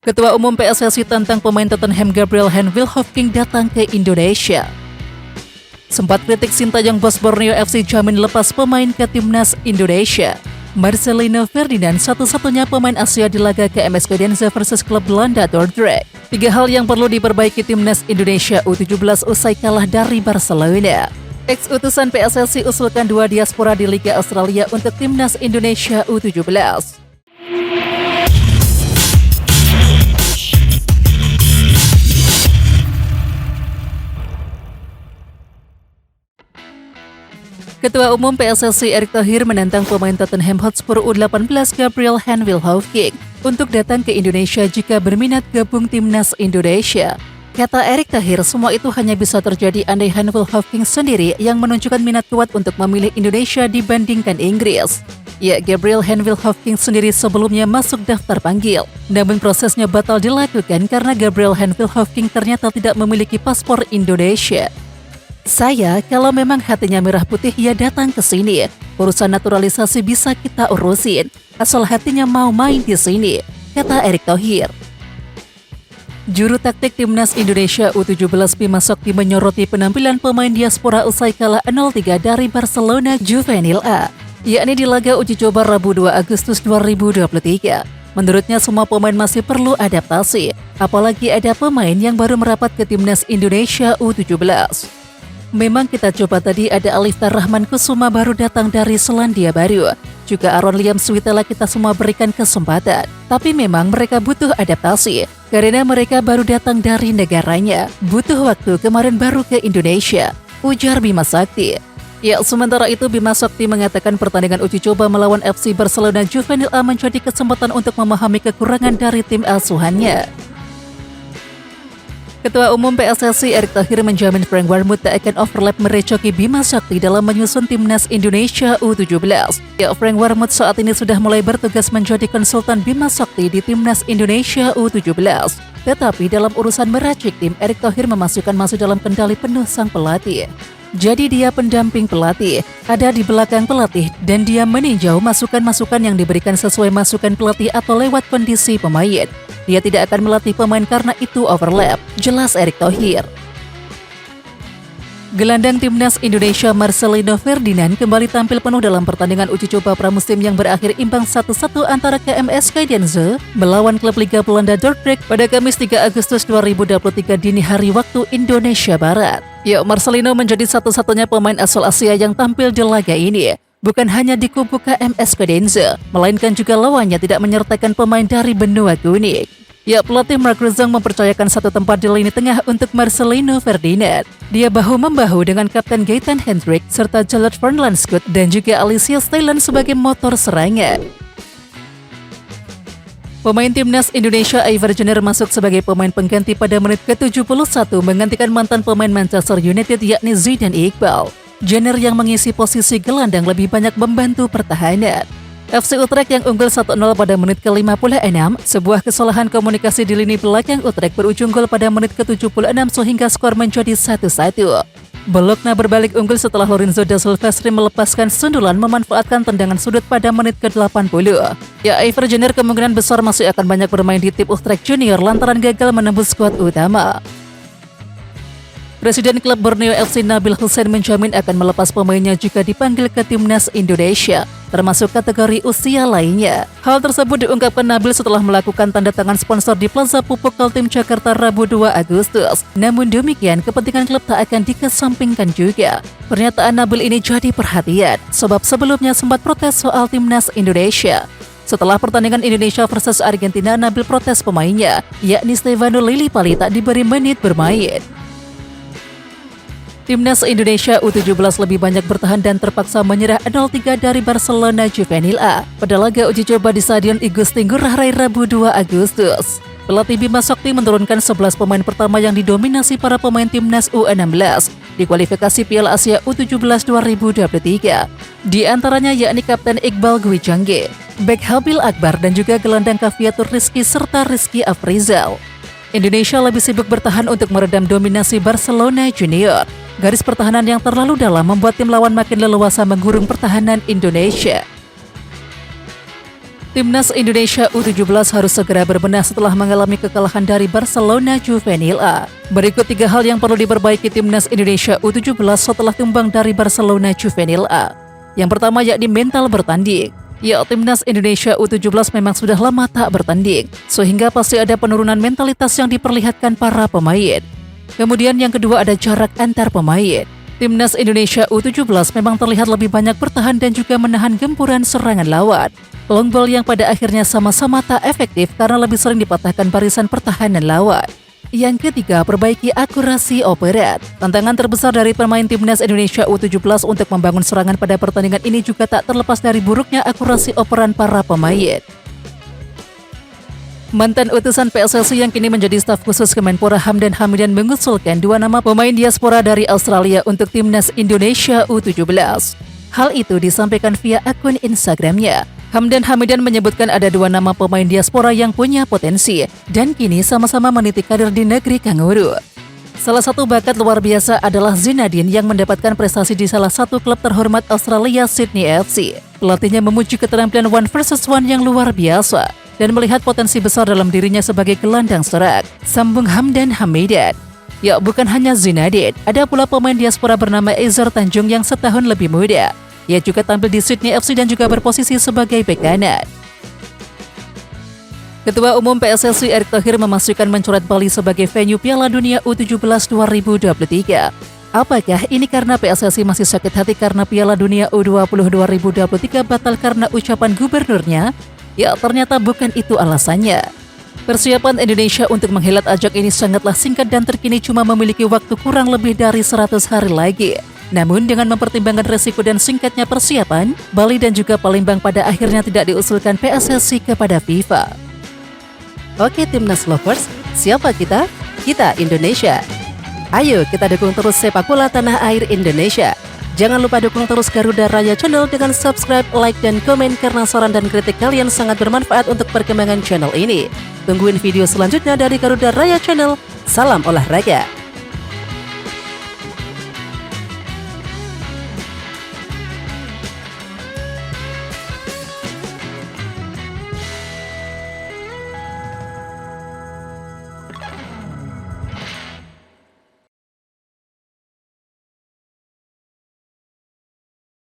Ketua Umum PSSI tantang pemain Tottenham Gabriel Wilhoffing datang ke Indonesia. Sempat kritik Sintayong bos Borneo FC jamin lepas pemain ke timnas Indonesia. Marcelino Ferdinand satu-satunya pemain Asia di laga KMS Odense versus klub Belanda Dordrecht. 3 hal yang perlu diperbaiki timnas Indonesia U17 usai kalah dari Barcelona. Ex-utusan PSSI usulkan 2 diaspora di Liga Australia untuk timnas Indonesia U17. Ketua Umum PSSI Erick Thohir menantang pemain Tottenham Hotspur U18 Gabriel Wilhoffing untuk datang ke Indonesia jika berminat gabung timnas Indonesia. Kata Erick Thohir, semua itu hanya bisa terjadi andai Wilhoffing sendiri yang menunjukkan minat kuat untuk memilih Indonesia dibandingkan Inggris. Ya, Gabriel Wilhoffing sendiri sebelumnya masuk daftar panggil, namun prosesnya batal dilakukan karena Gabriel Wilhoffing ternyata tidak memiliki paspor Indonesia. Saya, kalau memang hatinya merah putih, ya datang ke sini. Urusan naturalisasi bisa kita urusin, asal hatinya mau main di sini, kata Erick Thohir. Juru taktik timnas Indonesia U17 Bima Sakti menyoroti penampilan pemain diaspora usai kalah 0-3 dari Barcelona Juvenil A, yakni di laga uji coba Rabu 2 Agustus 2023. Menurutnya semua pemain masih perlu adaptasi, apalagi ada pemain yang baru merapat ke timnas Indonesia U17. Memang kita coba tadi ada Aliftar Rahman Kusuma baru datang dari Selandia Baru. Juga Aaron Liam Switala kita semua berikan kesempatan. Tapi memang mereka butuh adaptasi karena mereka baru datang dari negaranya. Butuh waktu, kemarin baru ke Indonesia, ujar Bima Sakti. Ya, sementara itu Bima Sakti mengatakan pertandingan uji coba melawan FC Barcelona Juvenil A menjadi kesempatan untuk memahami kekurangan dari tim asuhannya. Ketua Umum PSSI Erick Thohir menjamin Frank Warmut tak akan overlap merecoki Bima Sakti dalam menyusun timnas Indonesia U17. Ya, Frank Warmut saat ini sudah mulai bertugas menjadi konsultan Bima Sakti di timnas Indonesia U17. Tetapi dalam urusan meracik tim, Erick Thohir masuk dalam kendali penuh sang pelatih. Jadi dia pendamping pelatih, ada di belakang pelatih, dan dia meninjau masukan-masukan yang diberikan sesuai masukan pelatih atau lewat kondisi pemain. Dia tidak akan melatih pemain karena itu overlap, jelas Erick Thohir. Gelandang timnas Indonesia Marcelino Ferdinand kembali tampil penuh dalam pertandingan uji coba pramusim yang berakhir imbang 1-1 antara KMS Odense melawan klub Liga Belanda Dordrecht pada Kamis 3 Agustus 2023 dini hari waktu Indonesia Barat. Ya, Marcelino menjadi satu-satunya pemain asal Asia yang tampil di laga ini. Bukan hanya di kubu KMS Odense, melainkan juga lawannya tidak menyertakan pemain dari benua kuning. Ya, pelatih Mark Ruzang mempercayakan satu tempat di lini tengah untuk Marcelino Ferdinand. Dia bahu-membahu dengan Kapten Gaetan Hendrik serta Charlotte Fernandes dan juga Alicia Stylen sebagai motor serangan. Pemain timnas Indonesia Ivar Jenner masuk sebagai pemain pengganti pada menit ke-71 menggantikan mantan pemain Manchester United yakni Zidane Iqbal. Jenner yang mengisi posisi gelandang lebih banyak membantu pertahanan. FC Utrecht yang unggul 1-0 pada menit ke-56, sebuah kesalahan komunikasi di lini belakang Utrecht berujung gol pada menit ke-76 sehingga skor menjadi 1-1. Bologna berbalik unggul setelah Lorenzo da Silvestri melepaskan sundulan memanfaatkan tendangan sudut pada menit ke-80. Ya, Ivar Jenner kemungkinan besar masih akan banyak bermain di tim Utrecht Junior lantaran gagal menembus skuad utama. Presiden klub Borneo FC Nabil Hussein menjamin akan melepas pemainnya jika dipanggil ke timnas Indonesia, termasuk kategori usia lainnya. Hal tersebut diungkapkan Nabil setelah melakukan tanda tangan sponsor di Plaza Pupuk Kaltim Jakarta Rabu 2 Agustus. Namun demikian, kepentingan klub tak akan dikesampingkan juga. Pernyataan Nabil ini jadi perhatian, sebab sebelumnya sempat protes soal timnas Indonesia. Setelah pertandingan Indonesia versus Argentina, Nabil protes pemainnya, yakni Stefano Lillipali tak diberi menit bermain. Timnas Indonesia U17 lebih banyak bertahan dan terpaksa menyerah 0-3 dari Barcelona Juvenil A pada laga uji coba di Stadion Igusti Ngurah Rai Rabu 2 Agustus. Pelatih Bima Sakti menurunkan 11 pemain pertama yang didominasi para pemain timnas U16 di kualifikasi Piala Asia U17 2023. Di antaranya yakni Kapten Iqbal Gwijangge, bek Habil Akbar dan juga gelandang Kaviatur Rizky serta Rizky Afrizal. Indonesia lebih sibuk bertahan untuk meredam dominasi Barcelona Junior. Garis pertahanan yang terlalu dalam membuat tim lawan makin leluasa menggurung pertahanan Indonesia. Timnas Indonesia U17 harus segera berbenah setelah mengalami kekalahan dari Barcelona Juvenil A. Berikut 3 hal yang perlu diperbaiki Timnas Indonesia U17 setelah tumbang dari Barcelona Juvenil A. Yang pertama yakni mental bertanding. Ya, Timnas Indonesia U17 memang sudah lama tak bertanding, sehingga pasti ada penurunan mentalitas yang diperlihatkan para pemain. Kemudian yang kedua ada jarak antar pemain. Timnas Indonesia U17 memang terlihat lebih banyak bertahan dan juga menahan gempuran serangan lawan. Long ball yang pada akhirnya sama-sama tak efektif karena lebih sering dipatahkan barisan pertahanan lawan. Yang ketiga, perbaiki akurasi operat. Tantangan terbesar dari pemain Timnas Indonesia U17 untuk membangun serangan pada pertandingan ini juga tak terlepas dari buruknya akurasi operan para pemain. Mantan utusan PSSI yang kini menjadi staf khusus Kemenpora Hamdan Hamidan mengusulkan 2 nama pemain diaspora dari Australia untuk Timnas Indonesia U17. Hal itu disampaikan via akun Instagramnya. Hamdan Hamidan menyebutkan ada 2 nama pemain diaspora yang punya potensi dan kini sama-sama meniti karir di negeri Kanguru. Salah satu bakat luar biasa adalah Zinedine yang mendapatkan prestasi di salah satu klub terhormat Australia, Sydney FC. Pelatihnya memuji keterampilan 1 versus 1 yang luar biasa dan melihat potensi besar dalam dirinya sebagai gelandang serang, sambung Hamdan Hamidan. Ya, bukan hanya Zinedine, ada pula pemain diaspora bernama Ezer Tanjung yang setahun lebih muda. Ia juga tampil di Sydney FC dan juga berposisi sebagai bek kanan. Ketua Umum PSSI Erick Thohir memastikan mencoret Bali sebagai venue Piala Dunia U17 2023. Apakah ini karena PSSI masih sakit hati karena Piala Dunia U20 2023 batal karena ucapan gubernurnya? Ya, ternyata bukan itu alasannya. Persiapan Indonesia untuk menghelat ajang ini sangatlah singkat dan terkini cuma memiliki waktu kurang lebih dari 100 hari lagi. Namun dengan mempertimbangkan resiko dan singkatnya persiapan, Bali dan juga Palembang pada akhirnya tidak diusulkan PSSI kepada FIFA. Oke Timnas Lovers, siapa kita? Kita Indonesia. Ayo kita dukung terus sepak bola tanah air Indonesia. Jangan lupa dukung terus Garuda Raya Channel dengan subscribe, like, dan komen karena saran dan kritik kalian sangat bermanfaat untuk perkembangan channel ini. Tungguin video selanjutnya dari Garuda Raya Channel. Salam olahraga.